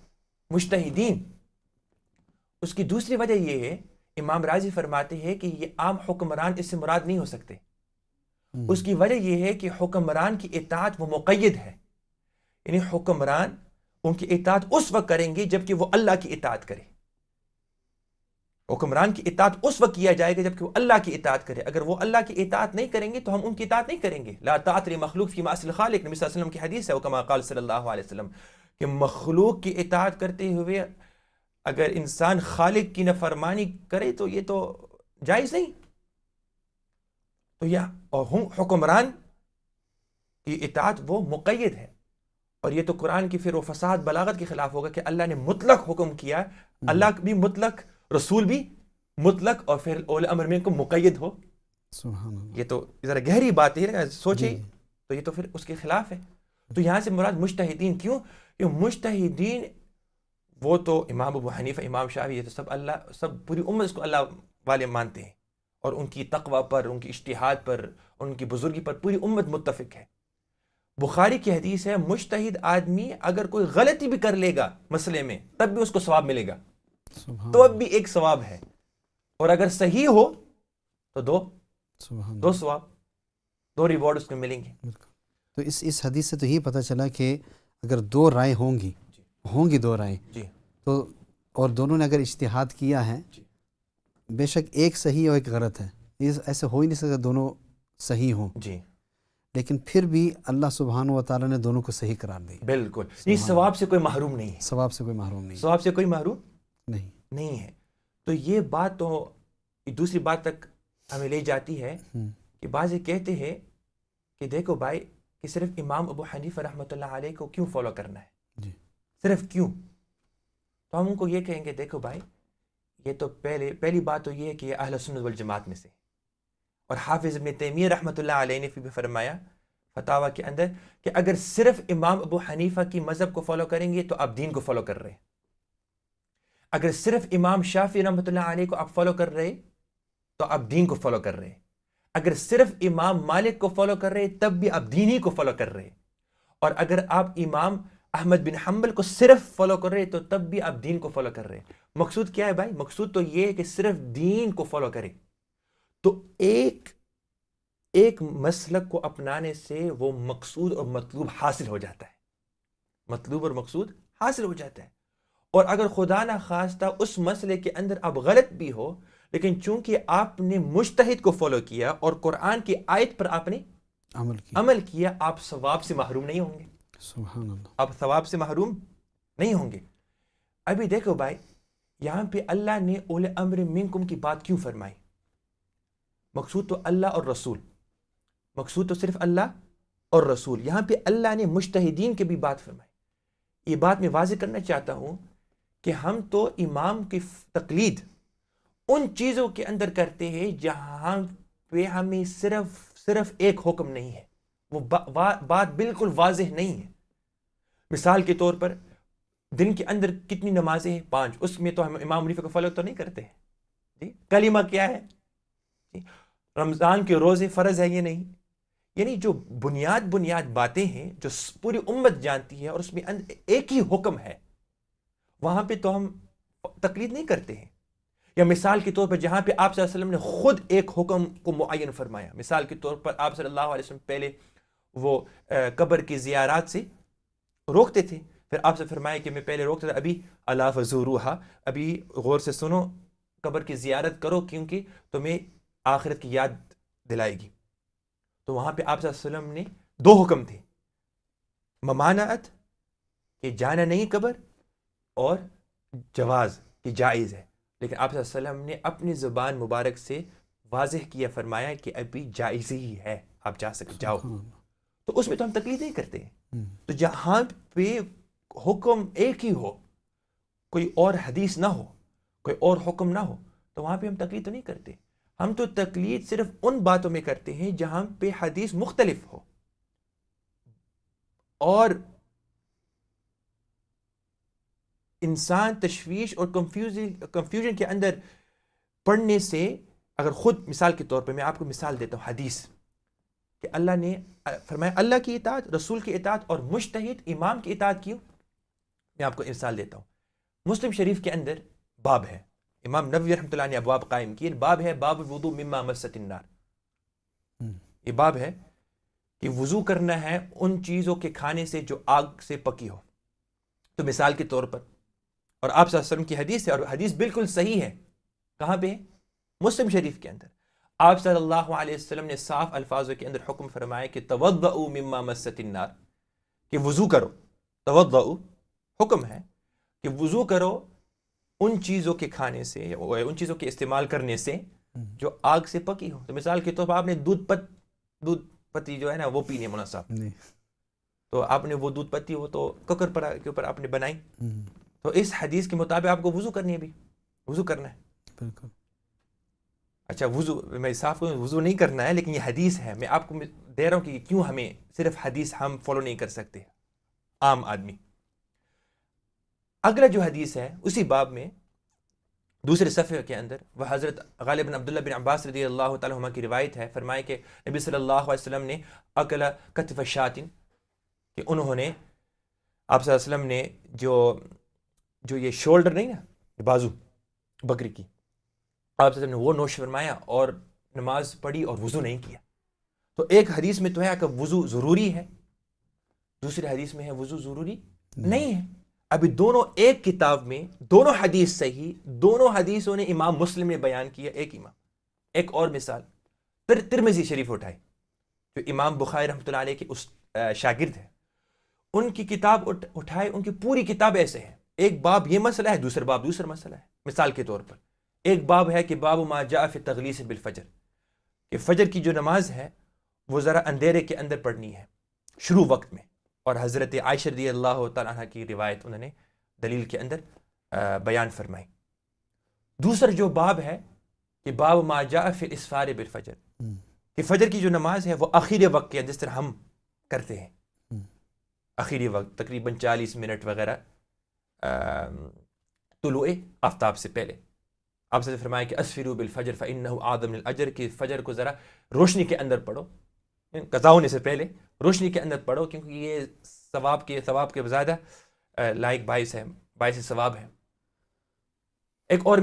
مجتہدین. اس کی دوسری وجہ یہ ہے، امام راضی فرماتے ہیں کہ یہ عام حکمران اس سے مراد نہیں ہو سکتے. اس کی وجہ یہ ہے کہ حکمران کی اطاعت وہ مقید ہے، یعنی حکمران ان کی اطاعت اس وقت کریں گے جبکہ وہ اللہ کی اطاعت کرے. حکمران کی اطاعت اس وقت کیا جائے گا جبکہ وہ اللہ کی اطاعت کرے. اگر وہ اللہ کی اطاعت نہیں کریں گے تو ہم ان کی اطاعت نہیں کریں گے. لا طاعت لمخلوق فی معصیۃ الخالق، نبی صلی اللہ علیہ وسلم کی حدیث ہے، وہ کما قال صلی اللہ علیہ وسلم، کہ مخلوق کی اطاعت کرتے ہوئے اگر انسان خالق کی نافرمانی کرے تو یہ تو جائز نہیں. تو یہ حکمران کی اطاعت وہ مقید ہے، اور یہ تو قرآن کی پھر وہ فساد بلاغت کے خلاف ہوگا کہ اللہ نے مطلق حکم کیا، اللہ بھی مطلق، رسول بھی مطلق اور پھر اول امر منکم مقید ہو. سبحان اللہ. یہ تو ذرا گہری بات ہے، سوچیں تو یہ تو پھر اس کے خلاف ہے. تو یہاں سے مراد مجتہدین کیوں؟ کہ مجتہدین وہ تو امام ابو حنیفہ، امام شافعی، یہ تو سب اللہ، سب پوری امت اس کو اللہ والے مانتے ہیں، اور ان کی تقوی پر، ان کی اجتہاد پر، ان کی بزرگی پر پوری امت متفق ہے. بخاری کی حدیث ہے مجتہد آدمی اگر کوئی غلطی بھی کر لے گا مسئلے میں تب بھی اس کو ثواب ملے گا، تو اب بھی ایک ثواب ہے، اور اگر صحیح ہو تو دو ثواب، دو ریوارڈ اس کو ملیں گے. تو اس حدیث سے تو یہ پتہ چلا کہ اگر دو رائے ہوں گی دو رائے، جی تو اور دونوں نے اگر اجتہاد کیا ہے، بے شک ایک صحیح اور ایک غلط ہے، یہ ایسے ہو ہی نہیں سکتا دونوں صحیح ہوں، جی، لیکن پھر بھی اللہ سبحانہ و تعالیٰ نے دونوں کو صحیح قرار دیا. بالکل. یہ ثواب سے کوئی محروم نہیں ہے، ثواب سے کوئی محروم نہیں. ثواب سے کوئی محروم نہیں ہے. تو یہ بات تو دوسری بات تک ہمیں لے جاتی ہے کہ بعض کہتے ہیں کہ دیکھو بھائی کہ صرف امام ابو حنیفہ رحمۃ اللہ علیہ کو کیوں فالو کرنا ہے، صرف کیوں؟ تو ہم ان کو یہ کہیں گے دیکھو بھائی یہ تو پہلی بات تو یہ ہے کہ یہ اہل سنت والجماعت میں سے، اور حافظ ابن تیمیہ رحمۃ اللہ علیہ نے بھی فرمایا فتاوی کے اندر کہ اگر صرف امام ابو حنیفہ کی مذہب کو فالو کریں گے تو آپ دین کو فالو کر رہے ہیں، اگر صرف امام شافعی رحمۃ اللہ علیہ کو آپ فالو کر رہے تو آپ دین کو فالو کر رہے ہیں، اگر صرف امام مالک کو فالو کر رہے تب بھی آپ دین ہی کو فالو کر رہے ہیں، اور اگر آپ امام احمد بن حنبل کو صرف فالو کر رہے تو تب بھی آپ دین کو فالو کر رہے ہیں. مقصود کیا ہے بھائی؟ مقصود تو یہ ہے کہ صرف دین کو فالو کرے. تو ایک مسلک کو اپنانے سے وہ مقصود اور مطلوب حاصل ہو جاتا ہے، مطلوب اور مقصود حاصل ہو جاتا ہے. اور اگر خدا نہ خواستہ اس مسئلے کے اندر آپ غلط بھی ہو، لیکن چونکہ آپ نے مجتہد کو فالو کیا اور قرآن کی آیت پر آپ نے عمل کیا، آپ ثواب سے محروم نہیں ہوں گے. سبحان اللہ. آپ ثواب سے محروم نہیں ہوں گے. ابھی دیکھو بھائی یہاں پہ اللہ نے اول امر منکم کی بات کیوں فرمائی؟ مقصود تو اللہ اور رسول، مقصود تو صرف اللہ اور رسول. یہاں پہ اللہ نے مجتہدین کی بھی بات فرمائی. یہ بات میں واضح کرنا چاہتا ہوں کہ ہم تو امام کی تقلید ان چیزوں کے اندر کرتے ہیں جہاں پہ ہمیں صرف ایک حکم نہیں ہے، وہ بات بالکل واضح نہیں ہے. مثال کے طور پر دن کے اندر کتنی نمازیں ہیں؟ 5. اس میں تو ہم امام حنیفہ کو فالو تو نہیں کرتے ہیں. جی کلمہ کیا ہے؟ جی رمضان کے روزے فرض ہے یہ نہیں. یعنی جو بنیاد باتیں ہیں جو پوری امت جانتی ہے اور اس میں ایک ہی حکم ہے، وہاں پہ تو ہم تقلید نہیں کرتے ہیں. یا مثال کے طور پر جہاں پہ آپ صلی اللہ علیہ وسلم نے خود ایک حکم کو معین فرمایا، مثال کے طور پر آپ صلی اللہ علیہ وسلم پہلے وہ قبر کی زیارات سے روکتے تھے، پھر آپ سے فرمایا کہ میں پہلے روکتا تھا، ابھی الا فزوروہا، ابھی غور سے سنو، قبر کی زیارت کرو کیونکہ تمہیں آخرت کی یاد دلائے گی. تو وہاں پہ آپ صلی اللہ علیہ وسلم نے 2 حکم تھے، ممانعت کہ جانا نہیں قبر، اور جواز کہ جائز ہے. لیکن آپ صلی اللہ علیہ وسلم نے اپنی زبان مبارک سے واضح کیا، فرمایا کہ ابھی جائز ہی ہے، آپ جا سکتے جاؤ. تو اس میں تو ہم تقلید نہیں کرتے ہیں. تو جہاں پہ حکم ایک ہی ہو، کوئی اور حدیث نہ ہو، کوئی اور حکم نہ ہو، تو وہاں پہ ہم تقلید تو نہیں کرتے. ہم تو تقلید صرف ان باتوں میں کرتے ہیں جہاں پہ حدیث مختلف ہو. اور انسان تشویش اور کنفیوژن کے اندر پڑھنے سے، اگر خود مثال کے طور پہ میں آپ کو مثال دیتا ہوں حدیث کہ اللہ نے فرمایا اللہ کی اطاعت، رسول کی اطاعت اور مجتہد امام کی اطاعت کیوں. میں آپ کو مثال دیتا ہوں. مسلم شریف کے اندر باب ہے، امام نووی رحمۃ اللہ نے ابواب قائم کیے. باب ہے باب وضو مما مست النار. یہ باب ہے کہ وضو کرنا ہے ان چیزوں کے کھانے سے جو آگ سے پکی ہو. تو مثال کے طور پر، اور آپ صلی اللہ علیہ وسلم کی حدیث ہے، اور حدیث بالکل صحیح ہے. کہاں پہ؟ مسلم شریف کے اندر. آپ صلی اللہ علیہ وسلم نے صاف الفاظوں کے اندر حکم فرمایا کہ توضؤ مما مست النار، کہ وضو کرو. توضؤ حکم ہے کہ وضو کرو ان چیزوں کے کھانے سے، ان چیزوں کے استعمال کرنے سے جو آگ سے پکی ہو. تو مثال کے طور پر آپ نے دودھ پتی جو ہے نا وہ پینی ہے مولانا صاحب، تو آپ نے وہ دودھ پتی وہ تو کوکر پر کے اوپر آپ نے بنائی، تو اس حدیث کے مطابق آپ کو وضو کرنی ہے، بھی وضو کرنا ہے. بالکل. اچھا وضو میں صاف کروں، وضو نہیں کرنا ہے، لیکن یہ حدیث ہے، میں آپ کو دے رہا ہوں کہ کیوں ہمیں صرف حدیث ہم فالو نہیں کر سکتے عام آدمی. اگلا جو حدیث ہے اسی باب میں دوسرے صفحے کے اندر وہ حضرت غالباً عبداللہ بن عباس رضی اللہ تعالیٰ عنہ کی روایت ہے، فرمائے کہ نبی صلی اللہ علیہ وسلم نے اکل کتف شاتن، کہ انہوں نے آپ صلی اللہ علیہ وسلم نے جو یہ شولڈر نہیں نا بازو بکری کی، آپ صلی اللہ علیہ وسلم نے وہ نوش فرمایا اور نماز پڑھی اور وضو نہیں کیا. تو ایک حدیث میں تو ہے کہ وضو ضروری ہے، دوسری حدیث میں ہے وضو ضروری نہیں ہے. ابھی دونوں ایک کتاب میں دونوں حدیث صحیح، دونوں حدیثوں نے امام مسلم نے بیان کیا. ایک امام، ایک اور مثال ترمذی شریف اٹھائے جو امام بخاری رحمۃ اللہ علیہ کے شاگرد ہیں، ان کی کتاب اٹھائے، ان کی پوری کتاب ایسے ہے، ایک باب یہ مسئلہ ہے، دوسرا باب دوسرا مسئلہ ہے. مثال کے طور پر ایک باب ہے کہ باب ما جاء فی التغلیظ بالفجر، کہ فجر کی جو نماز ہے وہ ذرا اندھیرے کے اندر پڑھنی ہے شروع وقت میں، اور حضرت عائشہ رضی اللہ تعالیٰ عنہ کی روایت انہوں نے دلیل کے اندر بیان فرمائی. دوسرا جو باب ہے کہ باب ما جاء فی الاسفار بالفجر، کہ فجر کی جو نماز ہے وہ آخری وقت کے جس طرح ہم کرتے ہیں، آخری وقت تقریباً 40 منٹ وغیرہ طلوع آفتاب سے پہلے. آپ سے فرمایا کہ اسفروا بالفجر فإنه أعظم الأجر، کہ فجر کو ذرا روشنی کے اندر پڑھو، قضا ہونے سے پہلے روشنی کے اندر پڑھو، کیونکہ یہ ثواب کے زیادہ لائق باعث ثواب ہے. ایک اور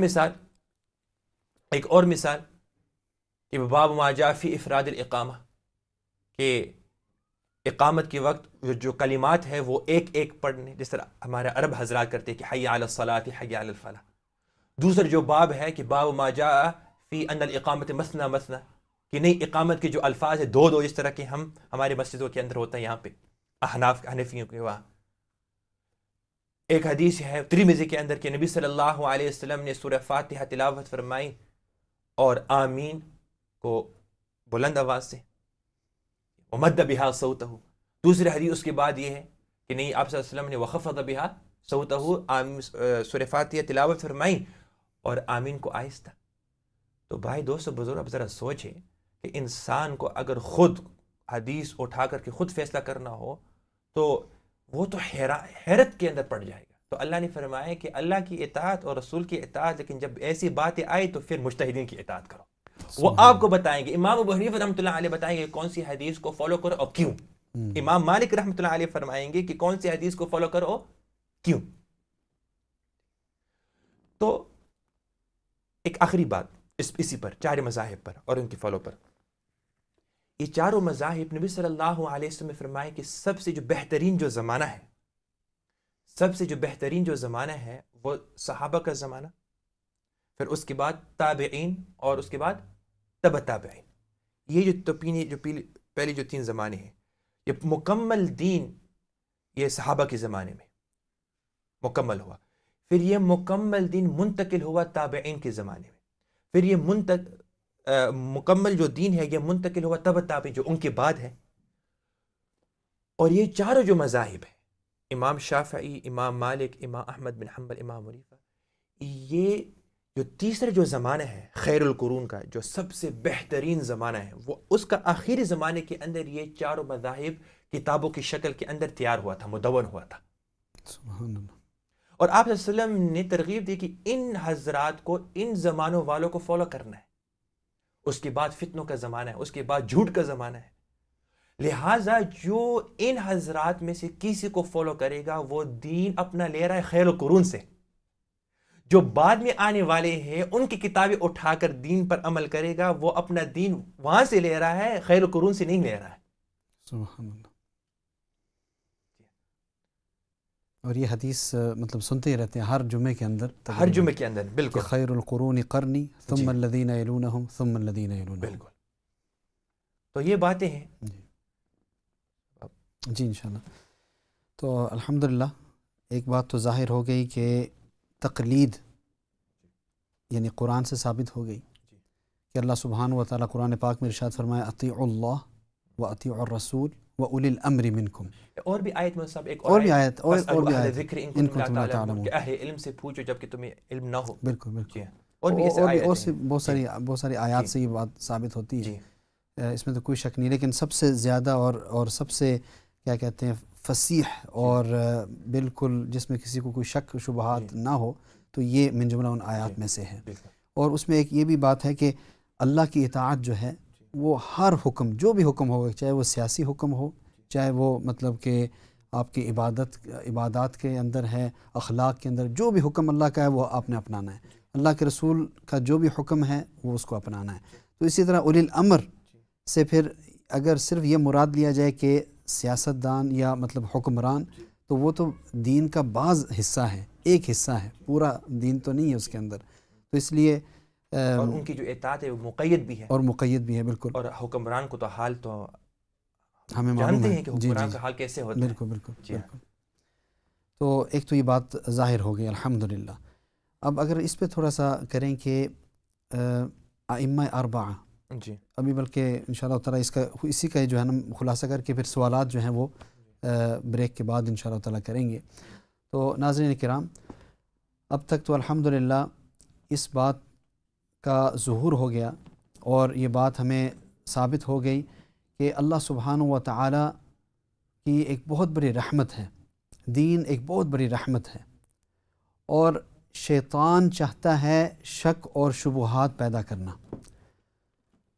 مثال کہ باب ما جاء فی افراد الاقامہ، کہ اقامت کے وقت جو کلمات ہے وہ ایک ایک پڑھنے، جس طرح ہمارے عرب حضرات کرتے ہیں کہ حی علی الصلاۃ حی علی الفلاح. دوسرا جو باب ہے کہ باب ما جاء فی ان الاقامت مثنى مثنى، کہ نہیں اقامت کے جو الفاظ ہے دو دو، جس طرح کہ ہمارے مسجدوں کے اندر ہوتا ہے یہاں پہ حنفیوں کے وہاں. ایک حدیث ہے ترمذی کے اندر کہ نبی صلی اللہ علیہ وسلم نے سورہ فاتحہ تلاوت فرمائی اور آمین کو بلند آواز سے، ومد بہا صوتہ. دوسری حدیث اس کے بعد یہ ہے کہ نہیں آپ صلی اللہ علیہ وسلم نے وخفض بہا صوتہ، سورہ فاتحہ تلاوت فرمائی اور آمین کو آہستہ. تو بھائی دوستو بزرگ اب ذرا سوچیں کہ انسان کو اگر خود حدیث اٹھا کر کے خود فیصلہ کرنا ہو تو وہ تو حیرت کے اندر پڑ جائے گا. تو اللہ نے فرمایا کہ اللہ کی اطاعت اور رسول کی اطاعت، لیکن جب ایسی باتیں آئی تو پھر مجتہدین کی اطاعت کرو. وہ آپ کو بتائیں گے، امام ابو حنیفہ رحمۃ اللہ علیہ بتائیں گے کون سی حدیث کو فالو کرو اور کیوں. امام مالک رحمۃ اللہ علیہ فرمائیں گے کہ کون سی حدیث کو فالو کرو اور کیوں. تو ایک آخری بات اسی پر، چار مذاہب پر اور ان کی فالو پر. یہ چاروں مذاہب نبی صلی اللہ علیہ وسلم نے فرمائے کہ سب سے جو بہترین جو زمانہ ہے، سب سے جو بہترین جو زمانہ ہے وہ صحابہ کا زمانہ، پھر اس کے بعد تابعین اور اس کے بعد تبع تابعین. یہ جو پہلی جو 3 زمانے ہیں، یہ مکمل دین یہ صحابہ کے زمانے میں مکمل ہوا. پھر یہ مکمل دین منتقل ہوا تابعین کے زمانے میں. پھر یہ مکمل جو دین ہے یہ منتقل ہوا تبع تابعین جو ان کے بعد ہے. اور یہ چاروں جو مذاہب ہیں، امام شافعی، امام مالک، امام احمد بن حنبل، امام حنیفہ، یہ جو تیسرا جو زمانہ ہے خیر القرون کا، جو سب سے بہترین زمانہ ہے، وہ اس کا آخری زمانے کے اندر یہ چاروں مذاہب کتابوں کی شکل کے اندر تیار ہوا تھا، مدون ہوا تھا. سبحان اللہ. اور آپ صلی اللہ علیہ وسلم نے ترغیب دی کہ ان حضرات کو، ان زمانوں والوں کو فالو کرنا ہے. اس کے بعد فتنوں کا زمانہ ہے، اس کے بعد جھوٹ کا زمانہ ہے. لہٰذا جو ان حضرات میں سے کسی کو فالو کرے گا وہ دین اپنا لے رہا ہے خیر القرون سے. جو بعد میں آنے والے ہیں ان کی کتابیں اٹھا کر دین پر عمل کرے گا وہ اپنا دین وہاں سے لے رہا ہے، خیر القرون سے نہیں لے رہا ہے. سبحان اللہ. اور یہ حدیث مطلب سنتے ہی رہتے ہیں ہر جمعے کے اندر، ہر جمعے کے اندر. بالکل. خیر القرون قرنی ثم الذین یلونہم ثم الذین یلونہم. بالکل. تو یہ باتیں ہیں. جی انشاءاللہ. تو الحمدللہ ایک بات تو ظاہر ہو گئی کہ تقلید یعنی قرآن سے ثابت ہو گئی کہ اللہ سبحانہ و تعالیٰ قرآن پاک میں ارشاد فرمایا اطیعوا اللہ و اطیعوا الرسول و اولی الامر منکم. اور بھی آیت میں سب ایک اور بھی آیت ذکر ان کنتم لا تعلمون، کہ اہل علم سے پوچھو جب کہ تمہیں علم نہ ہو. بالکل بالکل. اور بھی ایسے آیات ہیں۔ بہت ساری آیات سے یہ بات ثابت ہوتی ہے، اس میں تو کوئی شک نہیں، لیکن سب سے زیادہ اور سب سے کیا کہتے ہیں فصیح اور بالکل جس میں کسی کو کوئی شک شبہات نہ ہو، تو یہ من جملہ ان آیات میں سے ہے۔ اور اس میں ایک یہ بھی بات ہے کہ اللہ کی اطاعت جو ہے وہ ہر حکم، جو بھی حکم ہو، چاہے وہ سیاسی حکم ہو، چاہے وہ مطلب کہ آپ کی عبادات کے اندر ہے، اخلاق کے اندر، جو بھی حکم اللہ کا ہے وہ آپ نے اپنانا ہے، اللہ کے رسول کا جو بھی حکم ہے وہ اس کو اپنانا ہے۔ تو اسی طرح اولی الامر سے پھر اگر صرف یہ مراد لیا جائے کہ سیاستدان یا مطلب حکمران، تو وہ تو دین کا بعض حصہ ہے، ایک حصہ ہے، پورا دین تو نہیں ہے اس کے اندر، تو اس لیے اور ان کی جو اطاعت ہے وہ مقید بھی ہے، اور مقید بھی ہے بالکل، اور حکمران کو تو حال تو ہمیں معلوم جانتے ہے ہیں کہ حکمران کا حال کیسے ہوتا ہے۔ بالکل۔ تو ایک تو یہ بات ظاہر ہو گئی الحمدللہ۔ اب اگر اس پہ تھوڑا سا کریں کہ ائمہ اربعہ، ابھی بلکہ انشاءاللہ تعالیٰ اسی کا جو ہے نا خلاصہ کر کے پھر سوالات جو ہیں وہ بریک کے بعد انشاءاللہ تعالیٰ کریں گے۔ تو ناظرین کرام، اب تک تو الحمدللہ اس بات کا ظہور ہو گیا اور یہ بات ہمیں ثابت ہو گئی کہ اللہ سبحانہ و تعالیٰ کی ایک بہت بڑی رحمت ہے، دین ایک بہت بڑی رحمت ہے، اور شیطان چاہتا ہے شک اور شبہات پیدا کرنا۔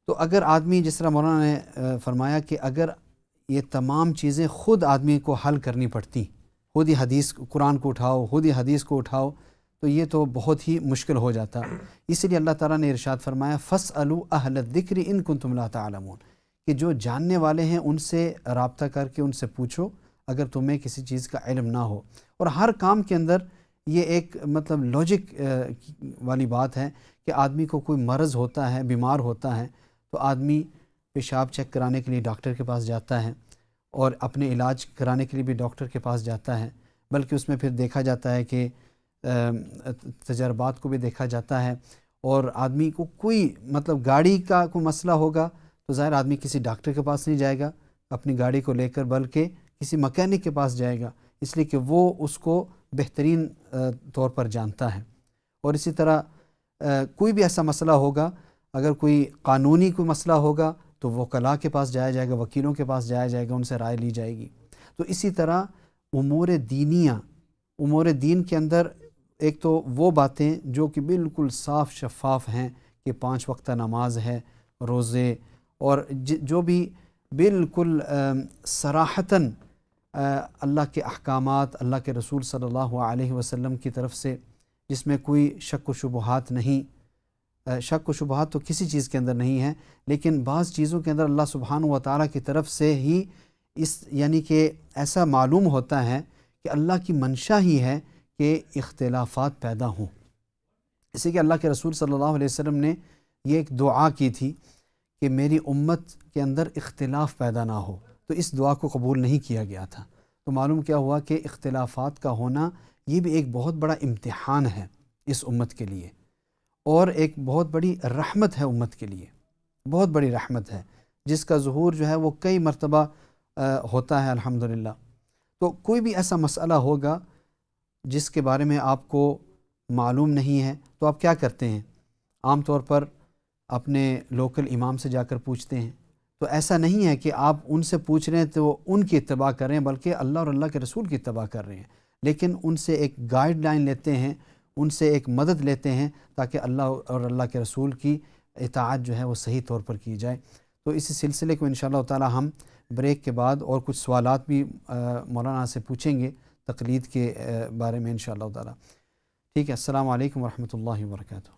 تو اگر آدمی، جس طرح مولانا نے فرمایا کہ اگر یہ تمام چیزیں خود آدمی کو حل کرنی پڑتی، خود ہی حدیث قرآن کو اٹھاؤ، خود ہی حدیث کو اٹھاؤ، تو یہ تو بہت ہی مشکل ہو جاتا۔ اس لیے اللہ تعالیٰ نے ارشاد فرمایا فَاسْأَلُوا أَهْلَ الذِّكْرِ إِن كُنتُمْ لَا تَعْلَمُونَ، کہ جو جاننے والے ہیں ان سے رابطہ کر کے ان سے پوچھو اگر تمہیں کسی چیز کا علم نہ ہو۔ اور ہر کام کے اندر یہ ایک مطلب لاجک والی بات ہے کہ آدمی کو کوئی مرض ہوتا ہے، بیمار ہوتا ہے، تو آدمی پیشاب چیک کرانے کے لیے ڈاکٹر کے پاس جاتا ہے، اور اپنے علاج کرانے کے لیے بھی ڈاکٹر کے پاس جاتا ہے، بلکہ اس میں پھر دیکھا جاتا ہے کہ تجربات کو بھی دیکھا جاتا ہے، اور آدمی کو کوئی مطلب گاڑی کا کوئی مسئلہ ہوگا تو ظاہر آدمی کسی ڈاکٹر کے پاس نہیں جائے گا اپنی گاڑی کو لے کر، بلکہ کسی مکینک کے پاس جائے گا، اس لیے کہ وہ اس کو بہترین طور پر جانتا ہے۔ اور اسی طرح کوئی بھی ایسا مسئلہ ہوگا، اگر کوئی قانونی کوئی مسئلہ ہوگا تو وکلاء کے پاس جایا جائے گا، وکیلوں کے پاس جایا جائے گا، ان سے رائے لی جائے گی۔ تو اسی طرح امور دین کے اندر ایک تو وہ باتیں جو کہ بالکل صاف شفاف ہیں کہ 5 وقتہ نماز ہے، روزے، اور جو بھی بالکل صراحتاً اللہ کے احکامات، اللہ کے رسول صلی اللہ علیہ وسلم کی طرف سے، جس میں کوئی شک و شبہات نہیں، شک و شبہات تو کسی چیز کے اندر نہیں ہے، لیکن بعض چیزوں کے اندر اللہ سبحانہ و تعالیٰ کی طرف سے ہی یعنی کہ ایسا معلوم ہوتا ہے کہ اللہ کی منشا ہی ہے کہ اختلافات پیدا ہوں۔ اسی کہ اللہ کے رسول صلی اللہ علیہ وسلم نے یہ ایک دعا کی تھی کہ میری امت کے اندر اختلاف پیدا نہ ہو، تو اس دعا کو قبول نہیں کیا گیا تھا۔ تو معلوم کیا ہوا کہ اختلافات کا ہونا یہ بھی ایک بہت بڑا امتحان ہے اس امت کے لیے، اور ایک بہت بڑی رحمت ہے امت کے لیے، بہت بڑی رحمت ہے، جس کا ظہور جو ہے وہ کئی مرتبہ ہوتا ہے الحمدللہ۔ تو کوئی بھی ایسا مسئلہ ہوگا جس کے بارے میں آپ کو معلوم نہیں ہے، تو آپ کیا کرتے ہیں؟ عام طور پر اپنے لوکل امام سے جا کر پوچھتے ہیں۔ تو ایسا نہیں ہے کہ آپ ان سے پوچھ رہے ہیں تو ان کی اتباع کر رہے ہیں، بلکہ اللہ اور اللہ کے رسول کی اتباع کر رہے ہیں، لیکن ان سے ایک گائیڈ لائن لیتے ہیں، ان سے ایک مدد لیتے ہیں، تاکہ اللہ اور اللہ کے رسول کی اطاعت جو ہے وہ صحیح طور پر کی جائے۔ تو اسی سلسلے کو انشاءاللہ تعالی ہم بریک کے بعد اور کچھ سوالات بھی مولانا سے پوچھیں گے تقلید کے بارے میں انشاءاللہ تعالی۔ ٹھیک ہے، السلام علیکم ورحمۃ اللہ وبرکاتہ۔